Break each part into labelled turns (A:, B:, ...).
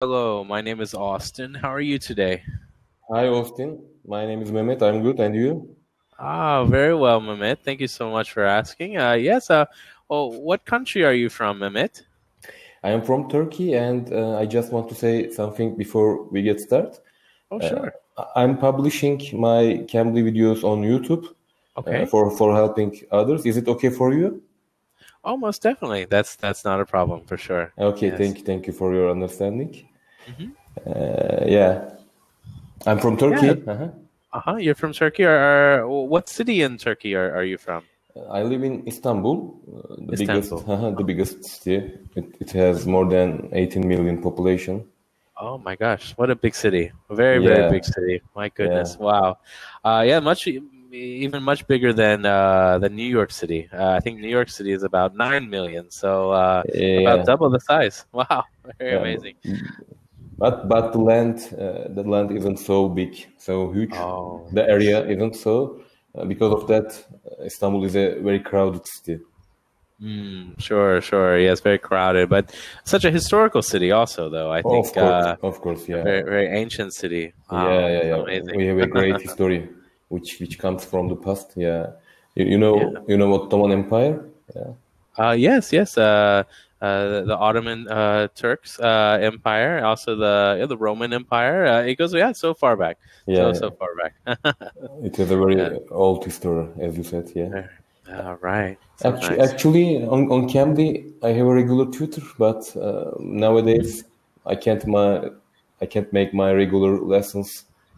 A: Hello, my name is Austin. How are you today?
B: Hi, Austin. My name is Mehmet. I'm good. And you?
A: Very well, Mehmet. Thank you so much for asking. Yes, well, what country are you from, Mehmet?
B: I am from Turkey, and I just want to say something before we get started.
A: Oh,
B: Uh,
A: sure.
B: I'm publishing my Cambly videos on YouTube
A: Okay.
B: for helping others. Is it okay for you?
A: Almost definitely. That's not a problem for sure.
B: Okay,
A: Yes.
B: thank you for your understanding.
A: Hmm.
B: Yeah, I'm from
A: Yeah.
B: Turkey. Uh-huh.
A: You're from Turkey, or what city in Turkey are you from?
B: I live in Istanbul, the biggest,
A: Istanbul.
B: the biggest city. It has more than 18 million population.
A: Oh my gosh, what a big city! A very, very
B: Yeah,
A: big city. My
B: yeah,
A: goodness, wow. Yeah, even much bigger than New York City. I think New York City is about 9 million, so about
B: yeah.
A: double the size. Wow, very
B: Yeah,
A: amazing.
B: but the land isn't so big, so huge.
A: Oh
B: The
A: yes.
B: area isn't so. Because of that, Istanbul is a very crowded city.
A: Sure, sure. Yeah, it's very crowded, but such a historical city also, though. I think
B: Of course,
A: a
B: yeah,
A: very, very ancient city.
B: yeah,
A: Wow,
B: yeah, yeah.
A: amazing.
B: We have a great history, which comes from the past. Yeah,
A: Yeah.
B: you know Ottoman Empire. Yeah,
A: Yes, yes. The Ottoman Turks Empire, also the Roman Empire. It goes, yeah, so far back,
B: yeah.
A: so far back.
B: It has a
A: Yeah.
B: very old history, as you said. Yeah.
A: All right. So nice.
B: Actually, on Cambly, I have a regular tutor, but nowadays I can't my I can't make my regular lessons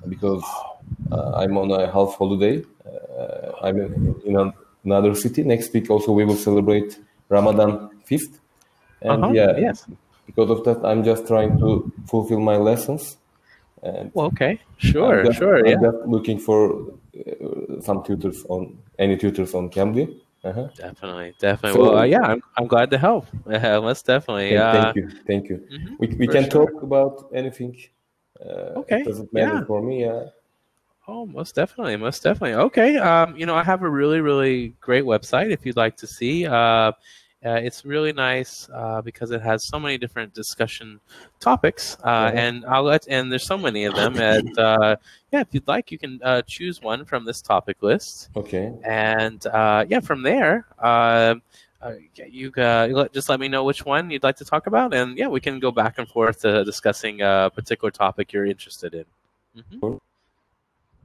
B: because I'm on a half holiday. I'm in another city. Next week also we will celebrate Ramadan feast, and yeah,
A: Yes.
B: because of that, I'm just trying to fulfill my lessons, and
A: Well, okay. Sure. Sure.
B: I'm
A: Yeah.
B: just looking for some tutors on any tutors on Cambly. Uh-huh.
A: Definitely. Definitely. Well,
B: So
A: yeah. I'm glad to help. Most definitely.
B: thank you. We
A: For
B: can
A: sure.
B: talk about anything. It
A: Okay.
B: doesn't matter
A: Yeah.
B: for me. Yeah.
A: Oh, most definitely, most definitely. Okay, I have a really, really great website if you'd like to see. It's really nice because it has so many different discussion topics,
B: Uh-huh.
A: and there's so many of them. Yeah, if you'd like, you can choose one from this topic list,
B: Okay.
A: and yeah, from there, just let me know which one you'd like to talk about, and yeah, we can go back and forth discussing a particular topic you're interested in. Hmm.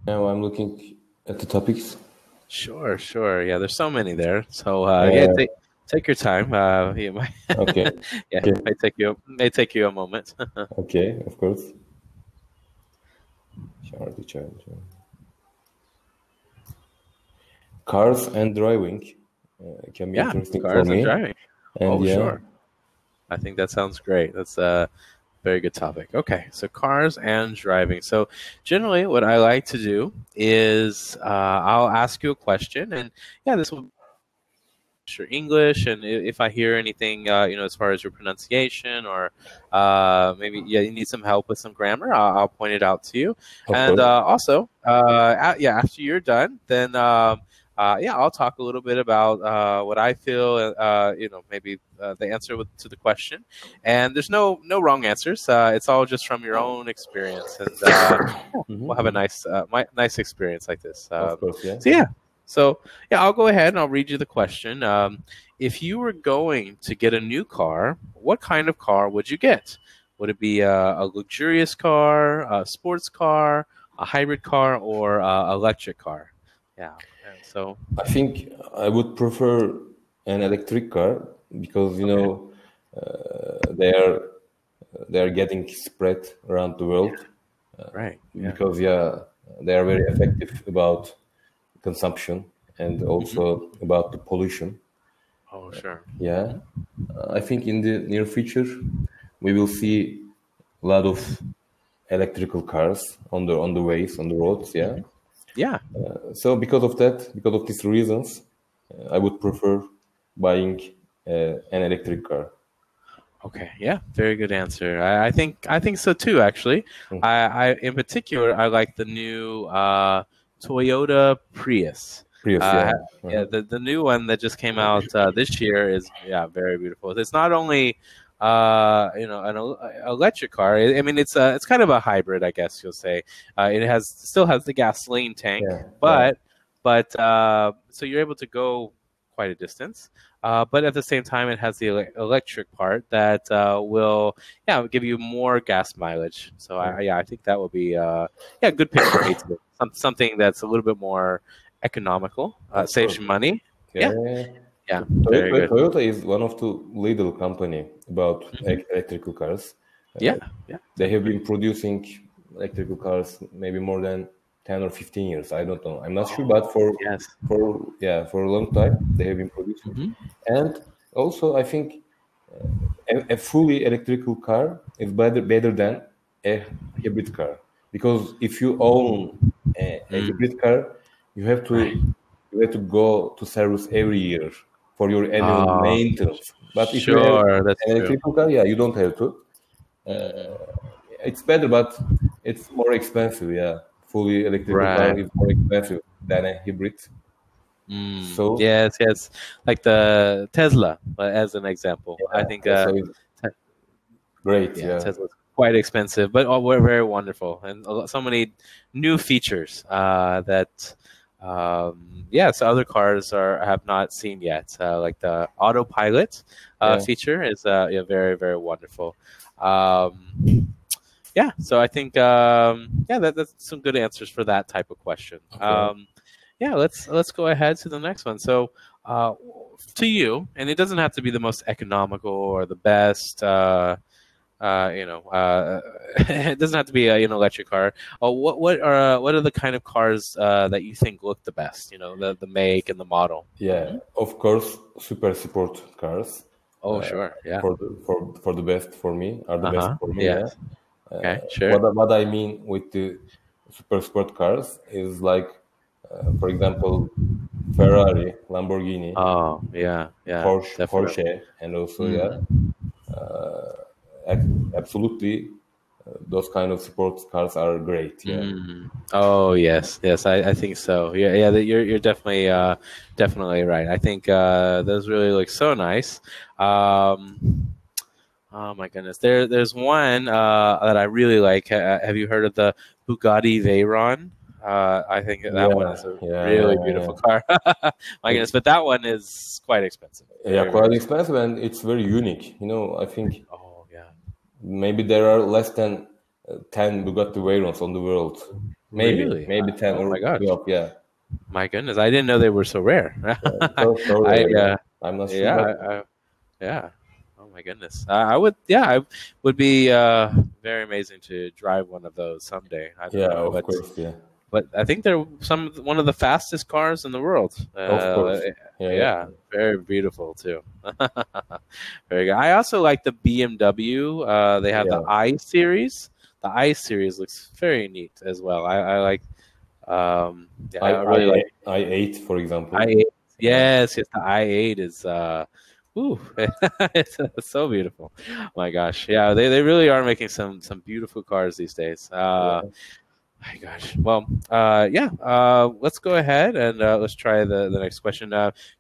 B: Now I'm looking at the topics.
A: Sure, sure. Yeah, there's so many there. So yeah,
B: Uh,
A: take your time. You might,
B: okay.
A: yeah,
B: Okay.
A: may take you a moment.
B: Okay. Of course. Charge. Cars and driving can be
A: Yeah,
B: interesting for
A: cars and
B: me.
A: driving.
B: And
A: Oh,
B: yeah.
A: sure. I think that sounds great. That's a very good topic. Okay, so cars and driving. So generally, what I like to do is I'll ask you a question, and yeah, this will your English, and if I hear anything, as far as your pronunciation, or maybe yeah, you need some help with some grammar, I'll point it out to you.
B: Of
A: And
B: course.
A: also, yeah, after you're done, then yeah, I'll talk a little bit about what I feel, maybe the answer to the question. And there's no wrong answers. It's all just from your own experience, and we'll have a
B: Hmm.
A: nice experience like this.
B: Of course. Yeah.
A: So yeah. So yeah, I'll go ahead and I'll read you the question. If you were going to get a new car, what kind of car would you get? Would it be a luxurious car, a sports car, a hybrid car, or electric car? Yeah. And so
B: I think I would prefer an electric car because
A: okay,
B: they are getting spread around the world
A: right, yeah,
B: because yeah, they are very effective about consumption and
A: hmm,
B: also about the pollution.
A: oh sure,
B: Yeah,
A: hmm,
B: I think in the near future we will see a lot of electrical cars on the ways on the roads. Yeah,
A: hmm, yeah.
B: so because of these reasons, I would prefer buying an electric car.
A: Okay, yeah, very good answer. I think so too. Actually, I in particular I like the new Toyota Prius.
B: Prius,
A: Uh,
B: yeah.
A: ha- yeah,
B: Uh-huh.
A: the new one that just came out this year is yeah very beautiful. It's not only electric car. I mean, it's kind of a hybrid, I guess you'll say. It still has the gasoline tank,
B: Yeah, yeah,
A: but so you're able to go quite a distance. But at the same time, it has the electric part that will give you more gas mileage. So I think that would be a good pick for A2. Something that's a little bit more economical, saves you money.
B: yeah.
A: Yeah, very good.
B: Toyota is one of the leading company about electrical cars.
A: Yeah.
B: They have been producing electrical cars maybe more than 10 or 15 years. I don't know. I'm not sure, but for a long time they have been producing. And also, I think a fully electrical car is better than a hybrid car, because if you own a hybrid car, you have to go to service every year for your annual maintenance. But if you have an electrical car, you don't have to. It's better, but it's more expensive. Yeah, fully electrical car is more expensive than a hybrid.
A: So yes, like the Tesla, as an example. I think
B: great.
A: Tesla's quite expensive, but we're very wonderful, and so many new features that. So other cars have not seen yet. Like the autopilot feature is very, very wonderful. So I think that's some good answers for that type of question.
B: Okay.
A: Let's go ahead to the next one. So to you, and it doesn't have to be the most economical or the best. It doesn't have to be an electric car. What are the kind of cars that you think look the best? The make and the model.
B: Yeah, of course, super sport cars.
A: Oh, sure. Yeah.
B: For the best for me are the best for me.
A: Yes. Okay. Sure.
B: What I mean with the super sport cars is like, for example, Ferrari, Lamborghini.
A: Oh, yeah.
B: Porsche, and also absolutely, those kind of sports cars are great. Yeah.
A: Oh yes, I think so. Yeah. You're definitely right. I think those really look so nice. Oh my goodness, there's one that I really like. Have you heard of the Bugatti Veyron? I think that one is a really beautiful car. My goodness, but that one is quite expensive.
B: Quite expensive, and it's very unique. I think. Maybe there are less than 10 Bugatti Veyrons on the world. Maybe 10 or 12. Yeah.
A: My goodness, I didn't know they were so rare.
B: I'm not sure.
A: Oh my goodness, I would be very amazing to drive one of those someday. I don't know,
B: of course. Yeah.
A: But I think they're one of the fastest cars in the world.
B: Of course.
A: Very beautiful too. Very good. I also like the BMW. They have the I series. The I series looks very neat as well. I like. I really like
B: i8, for example.
A: i8. Yes, the i8 is. It's so beautiful. My gosh, they really are making some beautiful cars these days. My gosh. Well, let's go ahead and let's try the next question.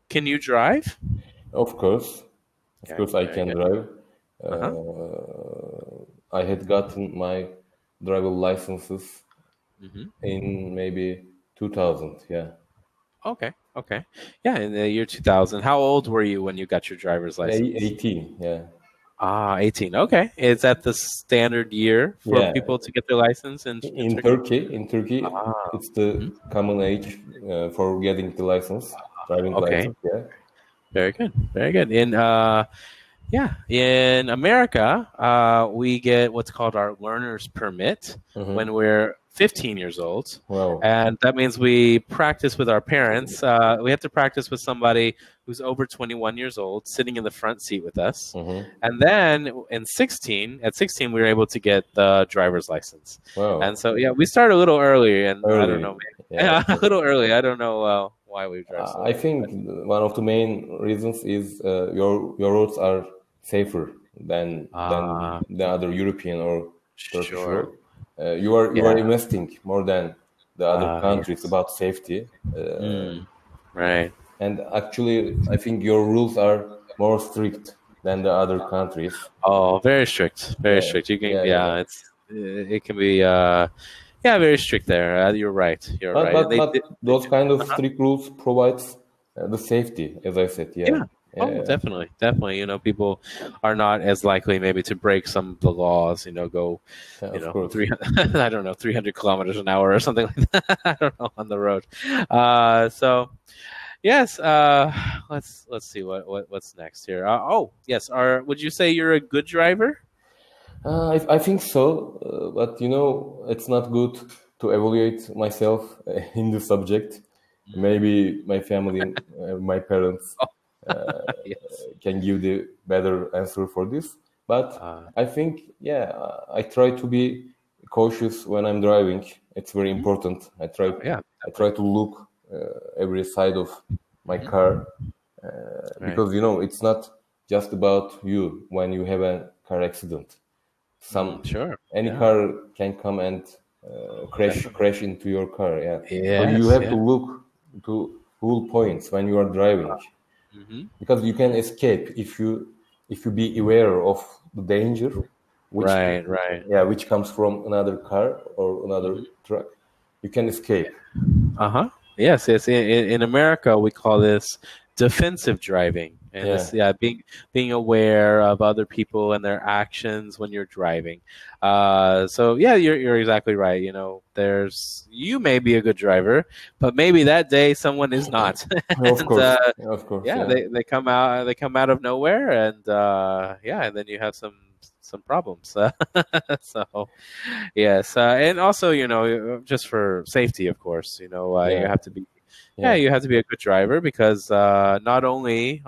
A: Can you drive?
B: Of course. Of course, I can drive. I had gotten my driver licenses in maybe 2000. Yeah.
A: Okay. Yeah, in the year 2000. How old were you when you got your driver's license?
B: 18. Yeah.
A: 18. Okay. Is that the standard year for people to get their license in
B: Turkey? In Turkey, it's the common age for getting the license, driving license. Yeah.
A: Very good. In America, we get what's called our learner's permit when we're 15 years old.
B: Wow.
A: And that means we practice with our parents. We have to practice with somebody who's over 21 years old, sitting in the front seat with us. And then at 16, we were able to get the driver's license.
B: Wow.
A: And so, we started a little early, and I don't know, a little early. I don't know why we drive so
B: I think one of the main reasons is your roads are safer than the other European or Turkish road. You are investing more than the other countries about safety.
A: Right.
B: And actually, I think your rules are more strict than the other countries.
A: Oh, very strict, very strict. You can, it can be, very strict there. You're right. You're right.
B: But those kind of strict rules provides the safety, as I said.
A: Yeah. Definitely. You know, people are not as likely maybe to break some of the laws. You know, go, 300, I don't know, 300 kilometers an hour or something like that. I don't know, on the road. So, yes. Let's see what's next here. Yes. Would you say you're a good driver?
B: I think so, but you know, it's not good to evaluate myself in the subject. Maybe my family, my parents can give the better answer for this. But I think, I try to be cautious when I'm driving. It's very important. I try to look every side of my car because you know, it's not just about you when you have a car accident. Any car can come and crash into your car. So you have to look to all points when you are driving, because you can escape if you be aware of the danger, which comes from another car or another truck. You can escape.
A: Yes. In America, we call this defensive driving. And being aware of other people and their actions when you're driving. You're exactly right. You know, you may be a good driver, but maybe that day someone is not.
B: Of course.
A: They come out of nowhere, and and then you have some problems. So, yes, and also, you know, just for safety, of course, you know, you have to be. You have to be a good driver, because not only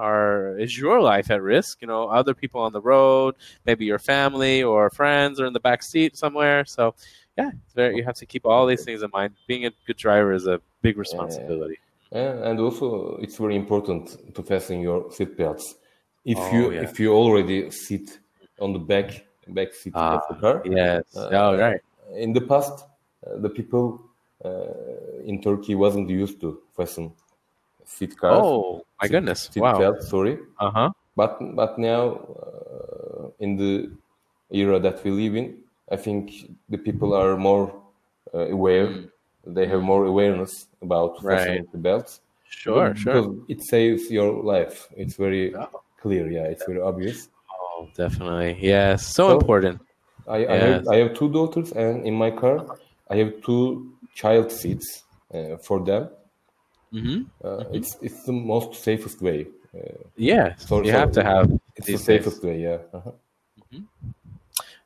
A: is your life at risk, you know, other people on the road, maybe your family or friends are in the back seat somewhere. So, you have to keep all these things in mind. Being a good driver is a big responsibility.
B: And also, it's very important to fasten your seat belts. If you already sit on the back seat of the car.
A: Yes. Right.
B: In the past, the people in Turkey wasn't used to fasten seat cars.
A: Oh my goodness!
B: Seat belt, sorry. But now, in the era that we live in, I think the people are more aware. They have more awareness about fastening the belts.
A: Sure.
B: Because it saves your life. It's very clear. It's very obvious.
A: Oh, definitely. Yes, so important.
B: I have two daughters, and in my car, I have two child seats for them. It's the most safest way.
A: You have to have.
B: It's the safest way.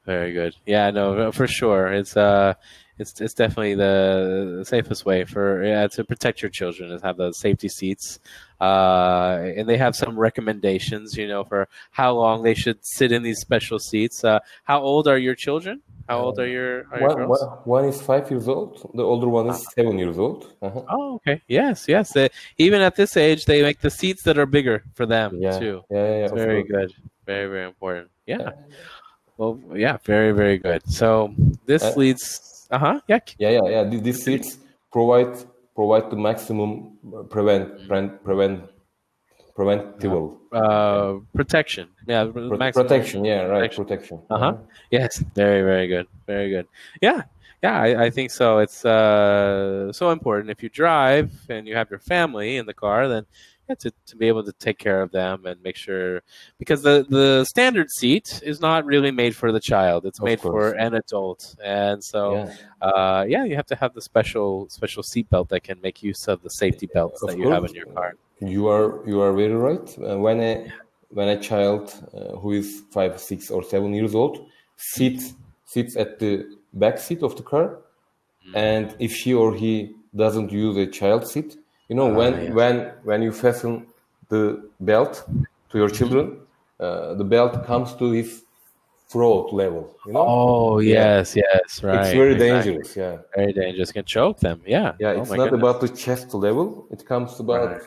A: Very good. Yeah, no, for sure. It's definitely the safest way to protect your children, is have those safety seats. And they have some recommendations, you know, for how long they should sit in these special seats. How old are your children? How old are your girls?
B: One is 5 years old. The older one is 7 years old.
A: Oh, okay. Yes. Even at this age, they make the seats that are bigger for them too. It's very good. Very, very important. Yeah. Well, very, very good. So this leads.
B: These seats provide the maximum preventable
A: protection.
B: Protection. Protection.
A: Yes, very, very good. Very good. I think so. It's so important if you drive and you have your family in the car, then to be able to take care of them and make sure, because the standard seat is not really made for the child. It's made for an adult, and so you have to have the special seat belt that can make use of the safety belts that you have in your car.
B: You are very right. When a child who is 5, 6, or 7 years old sits at the back seat of the car, and if she or he doesn't use a child seat, you know, when you fasten the belt to your children, the belt comes to his throat level. You know?
A: Oh yes, right.
B: It's very dangerous.
A: Very dangerous. It can choke them.
B: It's not about the chest level. It comes about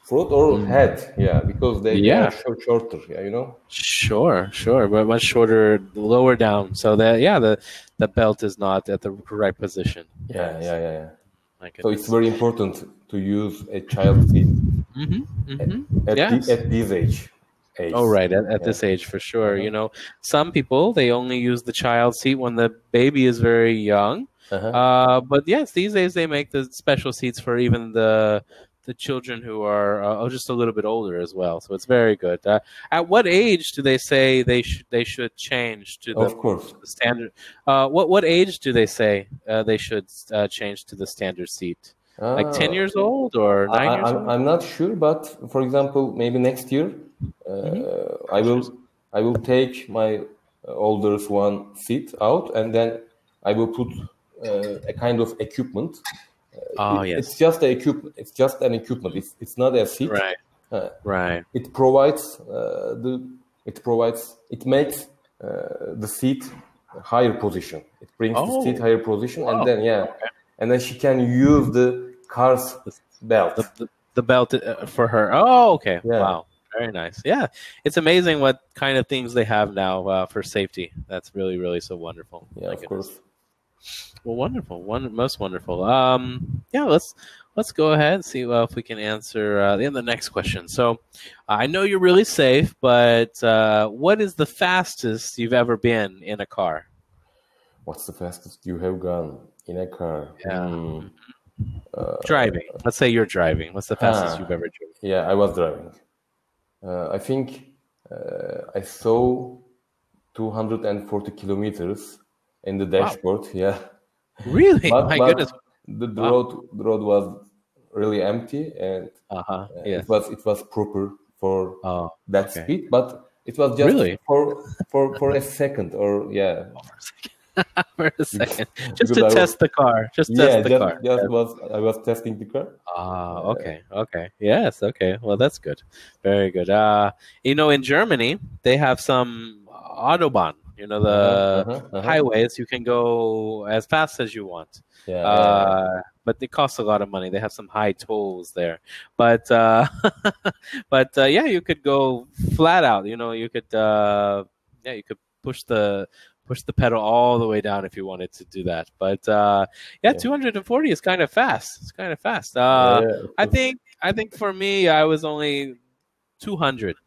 B: throat or head. Because they are shorter. You know.
A: Sure, but much shorter, lower down, so that the belt is not at the correct position.
B: So it's very important to use a child seat at this age. age.
A: Oh, right. At this age, for sure. You know, some people, they only use the child seat when the baby is very young. But yes, these days they make the special seats for even the children who are just a little bit older as well. So it's very good. At what age do they say they should change to
B: Of course.
A: the standard? What age do they say they should change to the standard seat? Like 10 years old or 9 years old?
B: I'm not sure, but for example, maybe next year, I will take my older's one seat out, and then I will put a kind of equipment.
A: Yes.
B: It's just a equipment. It's just an equipment. It's not a seat.
A: Right. Right.
B: It provides it makes the seat higher position. It brings the seat higher position, and then and then she can use the car's belt.
A: The belt for her. Oh, okay. Yeah. Wow. Very nice. Yeah. It's amazing what kind of things they have now for safety. That's really, really so wonderful.
B: Yeah, of course.
A: Well, wonderful. Most wonderful. Yeah, let's go ahead and see if we can answer the next question. So I know you're really safe, but what is the fastest you've ever been in a car?
B: What's the fastest you have gone in a car?
A: Yeah. Driving. Let's say you're driving. What's the fastest you've ever driven?
B: Yeah, I was driving. I think I saw 240 kilometers in the dashboard. Wow. Yeah.
A: Really? My goodness.
B: The road was really empty, and it was proper for that speed, but it was just for a second, or
A: for a second, just to test the car.
B: I was testing the car.
A: Okay. Yes. Okay. Well, that's good. Very good. In Germany, they have some Autobahn. The highways, you can go as fast as you want. But it costs a lot of money. They have some high tolls there. But you could go flat out. You could you could push the pedal all the way down if you wanted to do that. But 240 is kind of fast. It's kind of fast. I think for me, I was only 200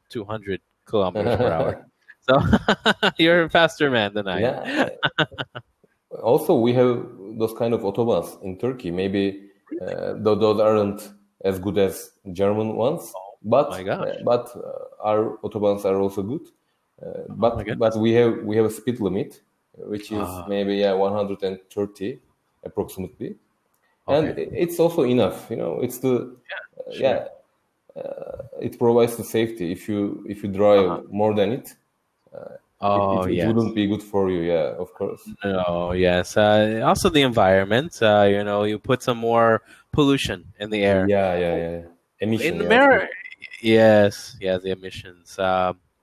A: kilometers per hour. So you're a faster man than I am.
B: Also, we have those kind of autobahns in Turkey. Maybe those aren't as good as German ones, but our autobahns are also good. But we have a speed limit, which is maybe 130 approximately, and it's also enough. It's it provides the safety. If you drive more than it. It wouldn't be good for you, of course.
A: No, yes. Also, the environment. You put some more pollution in the air.
B: Emission,
A: in America, the emissions.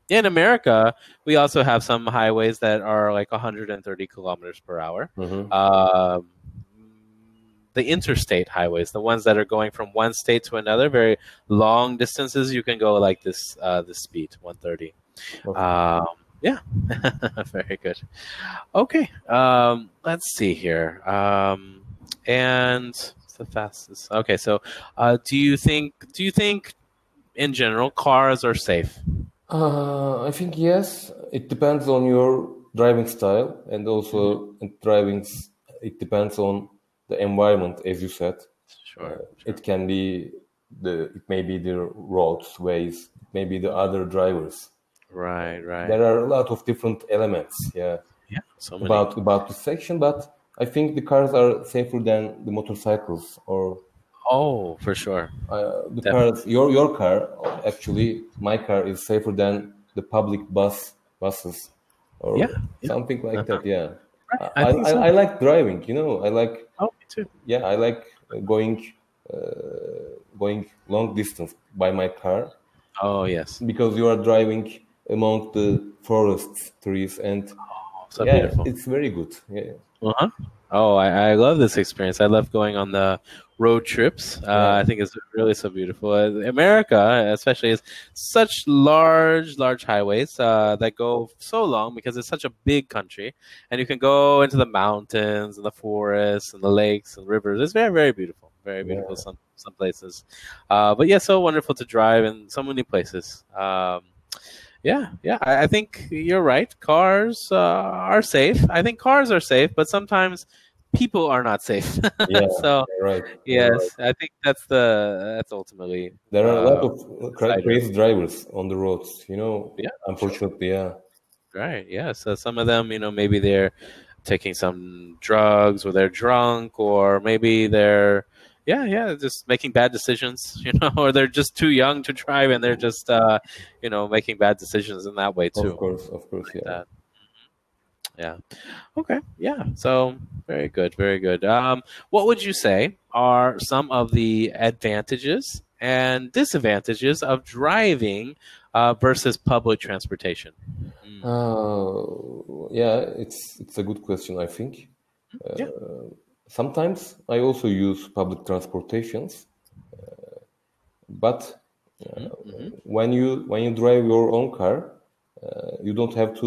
A: In America, we also have some highways that are like 130 kilometers per hour. The interstate highways, the ones that are going from one state to another, very long distances, you can go like this speed, 130. Very good. Okay, let's see here. And what's the fastest? Okay, so do you think in general cars are safe?
B: I think yes. It depends on your driving style, and also it depends on the environment, as you said.
A: Sure.
B: It may be the roads, ways, it may be the other drivers.
A: Right.
B: There are a lot of different elements,
A: so many.
B: about the section, but I think the cars are safer than the motorcycles.
A: For sure.
B: Cars, your car, actually, my car is safer than the public buses, or something like that. Yeah,
A: I think so.
B: I like driving. I like.
A: Oh, me too.
B: Yeah, I like going long distance by my car.
A: Oh yes,
B: because you are driving among the forests, trees, and
A: so beautiful.
B: It's very good.
A: Oh, I love this experience. I love going on the road trips. I think it's really so beautiful. America, especially, is such large highways that go so long because it's such a big country, and you can go into the mountains and the forests and the lakes and rivers. It's very, very beautiful. Very beautiful some places. But so wonderful to drive in so many places. Yeah, yeah. I think you're right. Cars are safe. I think cars are safe, but sometimes people are not safe.
B: Yeah,
A: So
B: you're right. You're right.
A: yes, I think that's ultimately
B: There are a lot of
A: decider.
B: crazy drivers on the roads, you know,
A: Yeah, sure.
B: unfortunately, yeah.
A: Right. Yeah. So some of them, maybe they're taking some drugs or they're drunk or maybe they're, yeah, just making bad decisions, or they're just too young to drive and they're just, making bad decisions in that way too.
B: Of course,
A: Like
B: yeah.
A: that. Yeah. Okay. Yeah. So very good. Very good. What would you say are some of the advantages and disadvantages of driving versus public transportation? Mm.
B: Yeah, it's a good question, I think.
A: Yeah.
B: Sometimes I also use public transportations, but
A: Mm-hmm.
B: when you drive your own car, you don't have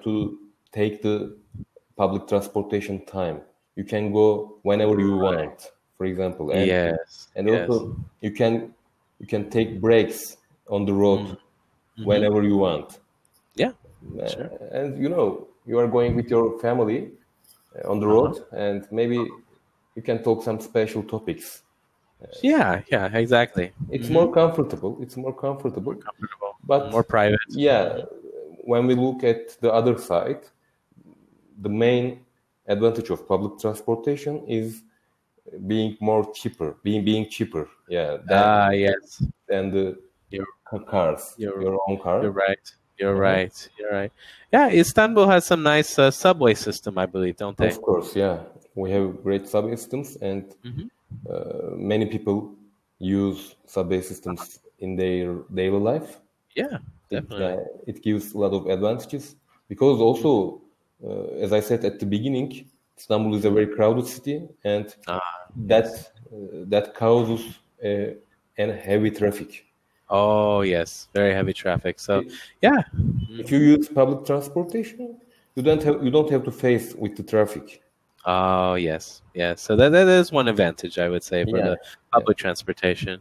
B: to take the public transportation time. You can go whenever you want, for example,
A: Yes.
B: and
A: Yes.
B: also you can take breaks on the road
A: Mm-hmm.
B: whenever you want.
A: Yeah. Sure.
B: And you are going with your family on the
A: Uh-huh.
B: road, and maybe you can talk some special topics.
A: Yeah. Yeah. Exactly.
B: It's
A: Mm-hmm.
B: more comfortable. It's more
A: More
B: comfortable.
A: comfortable. More
B: But
A: private.
B: yeah, when we look at the other side, the main advantage of public transportation is being cheaper. Yeah,
A: Yes.
B: than the
A: You're
B: cars,
A: you're
B: your own car.
A: you're right. You're
B: Mhm.
A: right. You're right. Yeah. Istanbul has some nice subway system, I believe, don't they?
B: Of course, yeah. We have great subway systems, and
A: Mm-hmm.
B: many people use subway systems in their daily life.
A: Yeah.
B: Yeah,
A: Definitely.
B: it gives a lot of advantages because also, as I said at the beginning, Istanbul is a very crowded city, and
A: Yes.
B: that causes an heavy traffic.
A: Oh, yes. Very heavy traffic. So, yeah.
B: If you use public transportation, you don't have to face with the traffic.
A: Oh, yes. Yes. So that is one advantage, I would say, for
B: Yeah,
A: the
B: yeah.
A: public transportation.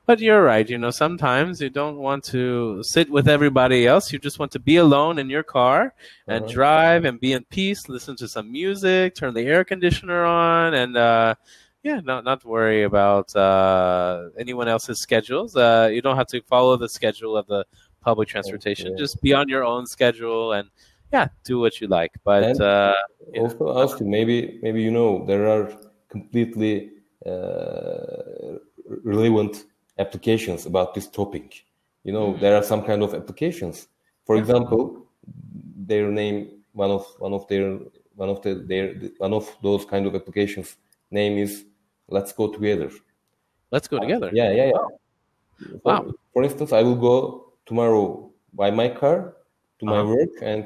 A: But you're right. Sometimes you don't want to sit with everybody else. You just want to be alone in your car and
B: Uh-huh.
A: drive and be in peace, listen to some music, turn the air conditioner on, and yeah, not to worry about anyone else's schedules. You don't have to follow the schedule of the public transportation.
B: Yeah.
A: Just be on your own schedule and yeah, do what you like. But
B: And
A: yeah.
B: also, Austin, maybe there are completely relevant applications about this topic. There are some kind of applications. For
A: Yeah.
B: example, their name, one of those kind of applications name is Let's Go Together.
A: Let's go together.
B: Yeah, yeah,
A: Oh,
B: yeah.
A: wow.
B: For instance, I will go tomorrow by my car to my
A: Uh-huh.
B: work, and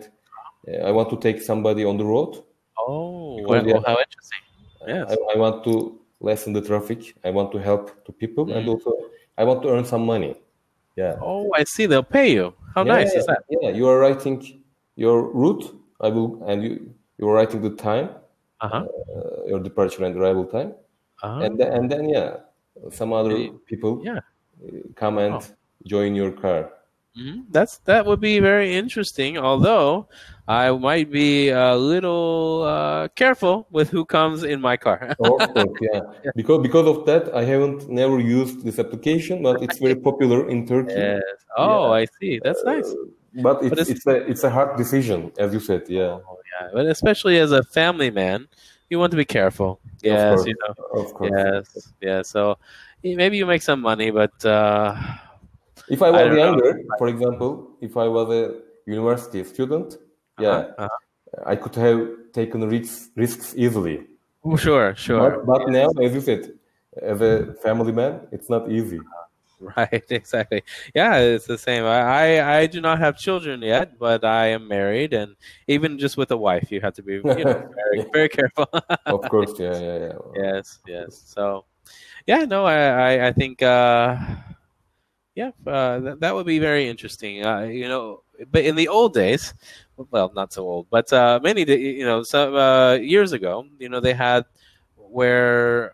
B: I want to take somebody on the road
A: Oh,
B: because yeah,
A: how interesting.
B: I,
A: Yes.
B: I want to lessen the traffic. I want to help to people, and
A: Mm.
B: also I want to earn some money. Yeah,
A: Oh, I see. They'll pay you. How
B: yeah,
A: nice
B: yeah,
A: is that?
B: yeah. You are writing your route. And you are writing the time,
A: Uh-huh.
B: your departure and arrival time,
A: Oh,
B: and then yeah, some
A: and
B: other people
A: yeah.
B: come and
A: Oh.
B: join your car.
A: That would be very interesting. Although I might be a little careful with who comes in my car.
B: Of course, yeah. Because of that, I haven't never used this application, but it's very popular in Turkey.
A: Yes. Oh,
B: Yeah,
A: I see. That's nice.
B: but
A: But it's
B: it's a hard decision, as you said. Yeah,
A: oh, yeah. But especially as a family man, you want to be careful.
B: of
A: Yes,
B: course, of course.
A: Yes. Yeah. So maybe you make some money, but
B: If I
A: I
B: was
A: don't know.
B: younger, for example, if I was a university student,
A: Uh-huh.
B: yeah, I could have taken risks easily.
A: Oh, sure.
B: But now, as you said, as a family man, it's not easy.
A: Right, exactly. Yeah, it's the same. I do not have children yet, but I am married, and even just with a wife, you have to be, very, very careful.
B: Of course, yeah.
A: Yes. So, yeah, no, I think, yeah, that would be very interesting. But in the old days, well, not so old, but some years ago, they had where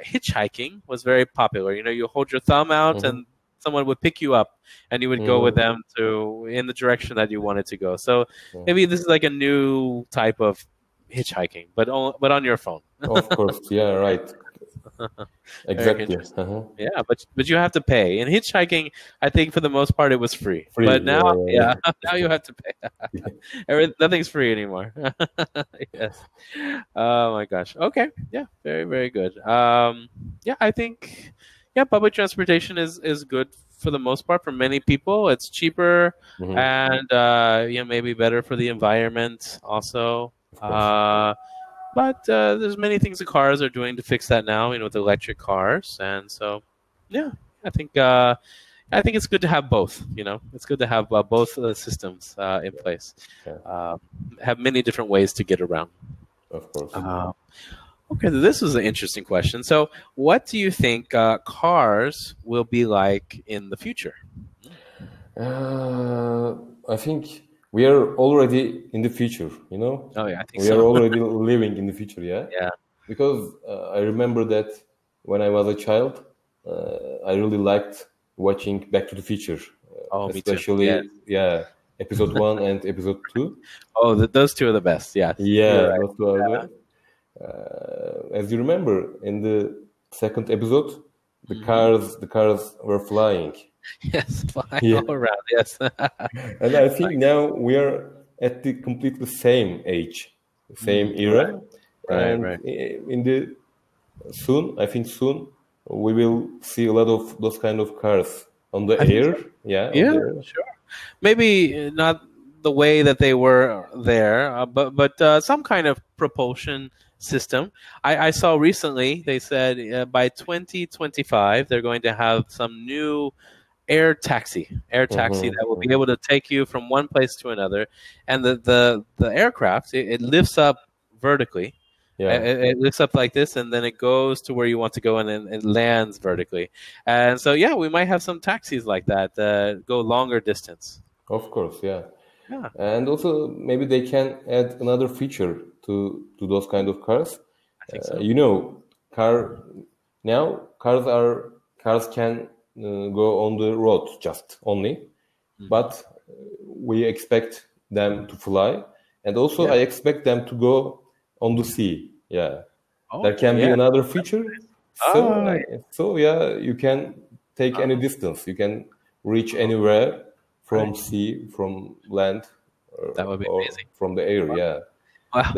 A: hitchhiking was very popular. You hold your thumb out
B: Mhm.
A: and someone would pick you up, and you would go with them in the direction that you wanted to go. So maybe this is like a new type of hitchhiking, but on your phone.
B: Of course, yeah, right. Exactly.
A: Yeah, but you have to pay. In hitchhiking, I think for the most part it was free.
B: Free,
A: but now,
B: yeah.
A: now you have to pay. Nothing's free anymore. Yes. Oh my gosh. Okay. Yeah. Very, very good. Yeah, I think public transportation is good for the most part for many people. It's cheaper and maybe better for the environment also. But there's many things the cars are doing to fix that now, with electric cars, and so I think it's good to have both. It's good to have both systems in place. Have many different ways to get around.
B: Of course.
A: Okay, this is an interesting question. So, what do you think cars will be like in the future?
B: I think we are already in the future,
A: Oh yeah, I think
B: we are already living in the future, yeah.
A: Yeah.
B: Because I remember that when I was a child, I really liked watching Back to the Future. Especially,
A: me too. Yes.
B: episode 1 and episode 2.
A: Oh, those two are the best. Yeah.
B: Yeah, those two are the best. As you remember, in the second episode, the cars were flying.
A: Yes, flying all around. Yes.
B: And I think now we are at the completely same age, same era.
A: Right.
B: I think soon we will see a lot of those kind of cars on the air.
A: So.
B: Yeah,
A: sure. Maybe not the way that they were there, but some kind of propulsion system. I saw recently they said by 2025 they're going to have some new air taxi that will be able to take you from one place to another, and the aircraft it lifts up vertically. It lifts up like this, and then it goes to where you want to go, and then it lands vertically. And so we might have some taxis like that go longer distance.
B: Of course, yeah. And also maybe they can add another feature to those kind of cars.
A: I think so.
B: Cars can go on the road just only, but we expect them to fly, and also I expect them to go on the sea. There can be another feature. So you can take any distance. You can reach anywhere from sea, from land,
A: that would be amazing.
B: From the air.
A: Wow.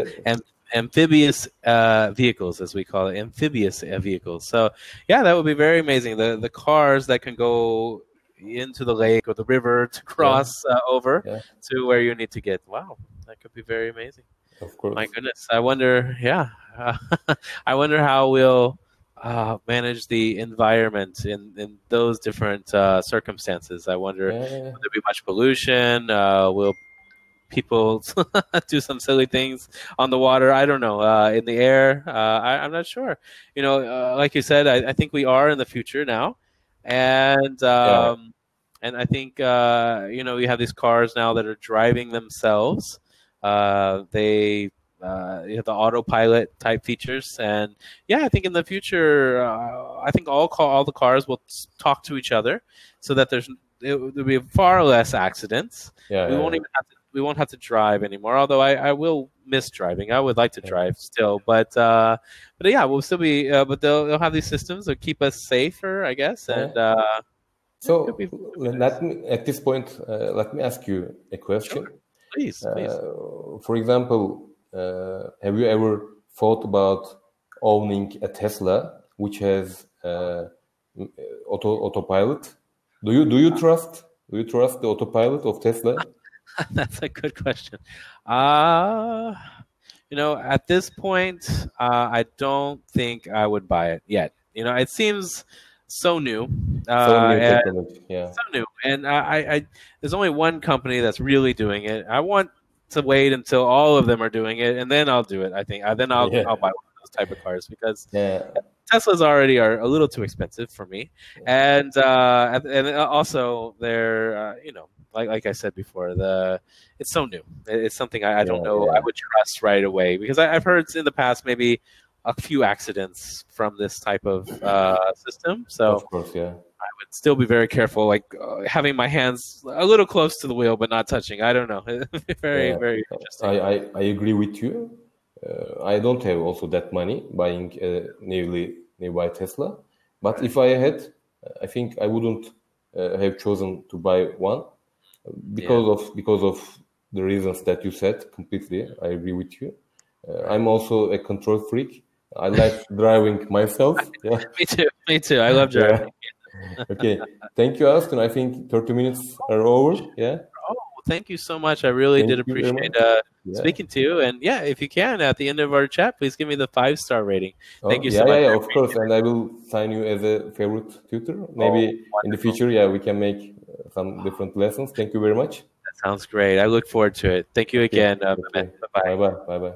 A: Amphibious vehicles, as we call it, amphibious vehicles. So that would be very amazing. The cars that can go into the lake or the river to cross over to where you need to get. Wow, that could be very amazing.
B: Of course.
A: My goodness, I wonder. I wonder how we'll manage the environment in those different circumstances. I wonder will there be much pollution? Will people do some silly things on the water? I don't know. In the air, I'm not sure. Like you said, I think we are in the future now, and I think we have these cars now that are driving themselves. They have the autopilot type features, and I think in the future, I think all the cars will talk to each other, so that there'll be far less accidents. We won't have to drive anymore. Although I will miss driving. I would like to drive still, but we'll still be. But they'll have these systems that keep us safer, I guess. And
B: so at this point, let me ask you a question.
A: Sure. Please.
B: For example, have you ever thought about owning a Tesla which has autopilot? Do you trust the autopilot of Tesla?
A: That's a good question. At this point, I don't think I would buy it yet. It seems so new.
B: Technology,
A: So new. And I there's only one company that's really doing it. I want to wait until all of them are doing it, and then I'll do it. I think. Then I'll buy one of those type of cars, because Teslas already are a little too expensive for me, and also they're like I said before, it's so new. It's something I don't know I would trust right away, because I've heard in the past maybe a few accidents from this type of system. So
B: of course,
A: would still be very careful, like having my hands a little close to the wheel but not touching. I don't know. Very, very interesting.
B: I agree with you. I don't have also that money buying a nearby Tesla, but if I had, I think I wouldn't have chosen to buy one because of the reasons that you said. Completely, I agree with you. I'm also a control freak. I like driving myself. Yeah.
A: Me too. I love driving.
B: Yeah. Okay. Thank you, Austin. I think 30 minutes are over. Yeah.
A: Oh, thank you so much. I really did appreciate speaking to you. And yeah, if you can, at the end of our chat, please give me the 5-star rating. Thank you so much.
B: Yeah, of course. And I will sign you as a favorite tutor. Maybe in the future, we can make some different lessons. Thank you very much.
A: That sounds great. I look forward to it. Thank you again.
B: Okay.
A: Bye-bye.
B: Bye-bye.